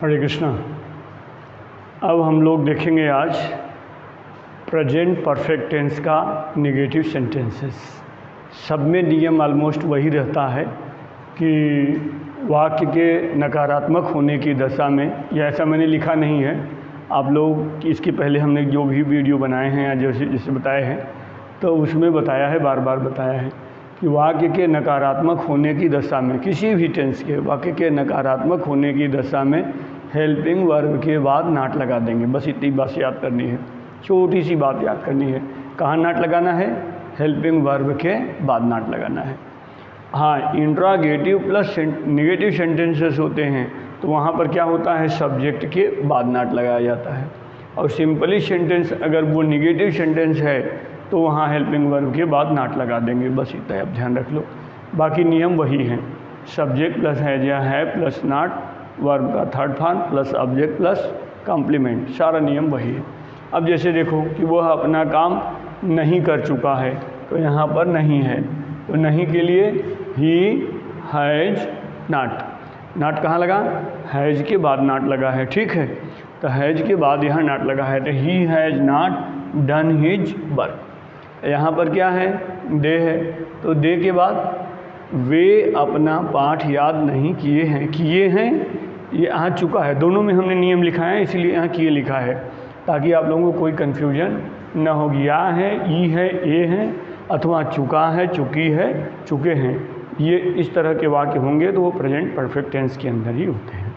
हरे कृष्णा। अब हम लोग देखेंगे आज प्रेजेंट परफेक्ट टेंस का नेगेटिव सेंटेंसेस। सब में नियम ऑलमोस्ट वही रहता है कि वाक्य के नकारात्मक होने की दशा में, या ऐसा मैंने लिखा नहीं है, आप लोग इसके पहले हमने जो भी वीडियो बनाए हैं या जैसे बताए हैं तो उसमें बताया है, बार बार बताया है कि वाक्य के नकारात्मक होने की दशा में, किसी भी टेंस के वाक्य के नकारात्मक होने की दशा में हेल्पिंग वर्ब के बाद नॉट लगा देंगे। बस इतनी बात याद करनी है, छोटी सी बात याद करनी है। कहाँ नॉट लगाना है? हेल्पिंग वर्ब के बाद नॉट लगाना है। हाँ, इंट्रोगेटिव प्लस नेगेटिव सेंटेंसेस होते हैं तो वहाँ पर क्या होता है, सब्जेक्ट के बाद नॉट लगाया जाता है। और सिंपली सेंटेंस अगर वो नेगेटिव सेंटेंस है तो वहाँ हेल्पिंग वर्ब के बाद नॉट लगा देंगे। बस इतना आप ध्यान रख लो, बाकी नियम वही हैं। सब्जेक्ट प्लस हैज या है प्लस नॉट, वर्ब का third form plus object plus complement, सारा नियम वही है। अब जैसे देखो कि वह अपना काम नहीं कर चुका है तो यहाँ पर नहीं है, तो नहीं के लिए ही हैज़ नॉट। नॉट कहाँ लगा? हैज़ के बाद नॉट लगा है, ठीक है। तो हैज़ के बाद यहाँ नॉट लगा है तो he has not done his work. यहाँ पर क्या है? दे है, तो दे के बाद वे अपना पाठ याद नहीं किए हैं। किए हैं ये आ चुका है, दोनों में हमने नियम लिखा है इसलिए यहाँ किए लिखा है ताकि आप लोगों को कोई कन्फ्यूजन न हो। या है, ई है, ए है, अथवा चुका है, चुकी है, चुके हैं। ये इस तरह के वाक्य होंगे तो वो प्रेजेंट परफेक्ट टेंस के अंदर ही होते हैं।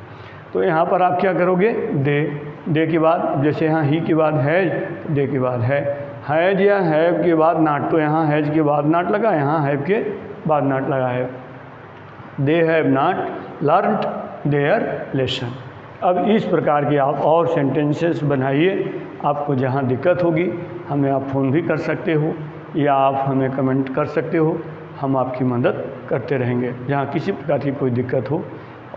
तो यहाँ पर आप क्या करोगे? दे के बाद, जैसे यहाँ ही के बाद हैज, दे के बाद है। हैज या हैव के बाद नॉट, तो यहाँ हैज के बाद नॉट लगा, यहाँ हैव के बाद नॉट लगा है। They have not learned there lesson. अब इस प्रकार के आप और सेंटेंसेस बनाइए। आपको जहाँ दिक्कत होगी हमें आप फ़ोन भी कर सकते हो या आप हमें कमेंट कर सकते हो, हम आपकी मदद करते रहेंगे जहाँ किसी प्रकार की कोई दिक्कत हो।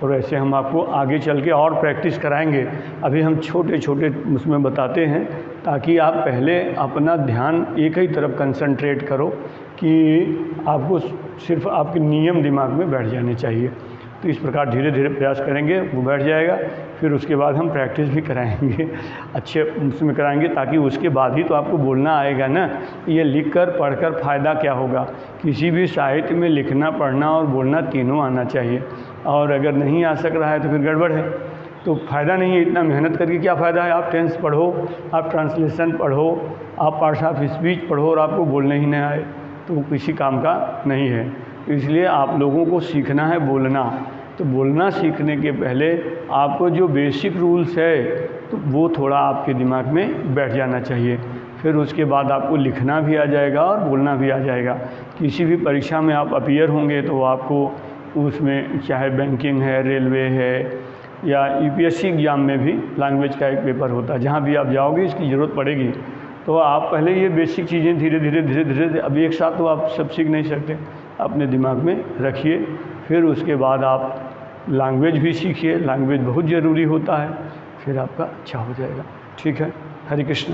और ऐसे हम आपको आगे चल के और प्रैक्टिस कराएंगे। अभी हम छोटे छोटे उसमें बताते हैं ताकि आप पहले अपना ध्यान एक ही तरफ कंसंट्रेट करो कि आपको सिर्फ आपके नियम दिमाग में बैठ जाने चाहिए। तो इस प्रकार धीरे धीरे प्रयास करेंगे, वो बैठ जाएगा। फिर उसके बाद हम प्रैक्टिस भी कराएंगे, अच्छे उसमें कराएंगे, ताकि उसके बाद ही तो आपको बोलना आएगा ना। ये लिखकर पढ़कर फ़ायदा क्या होगा? किसी भी साहित्य में लिखना, पढ़ना और बोलना तीनों आना चाहिए। और अगर नहीं आ सक रहा है तो फिर गड़बड़ है, तो फ़ायदा नहीं है। इतना मेहनत करके क्या फ़ायदा है? आप टेंस पढ़ो, आप ट्रांसलेशन पढ़ो, आप पार्ट्स ऑफ स्पीच पढ़ो और आपको बोलने ही नहीं आए तो किसी काम का नहीं है। इसलिए आप लोगों को सीखना है बोलना। तो बोलना सीखने के पहले आपको जो बेसिक रूल्स है तो वो थोड़ा आपके दिमाग में बैठ जाना चाहिए। फिर उसके बाद आपको लिखना भी आ जाएगा और बोलना भी आ जाएगा। किसी भी परीक्षा में आप अपीयर होंगे तो आपको उसमें, चाहे बैंकिंग है, रेलवे है या यूपीएससी एग्ज़ाम में भी लैंग्वेज का एक पेपर होता है। जहाँ भी आप जाओगे इसकी ज़रूरत पड़ेगी। तो आप पहले ये बेसिक चीज़ें धीरे धीरे अभी एक साथ तो आप सब सीख नहीं सकते, अपने दिमाग में रखिए। फिर उसके बाद आप लैंग्वेज भी सीखिए, लैंग्वेज बहुत ज़रूरी होता है, फिर आपका अच्छा हो जाएगा। ठीक है, हरे कृष्ण।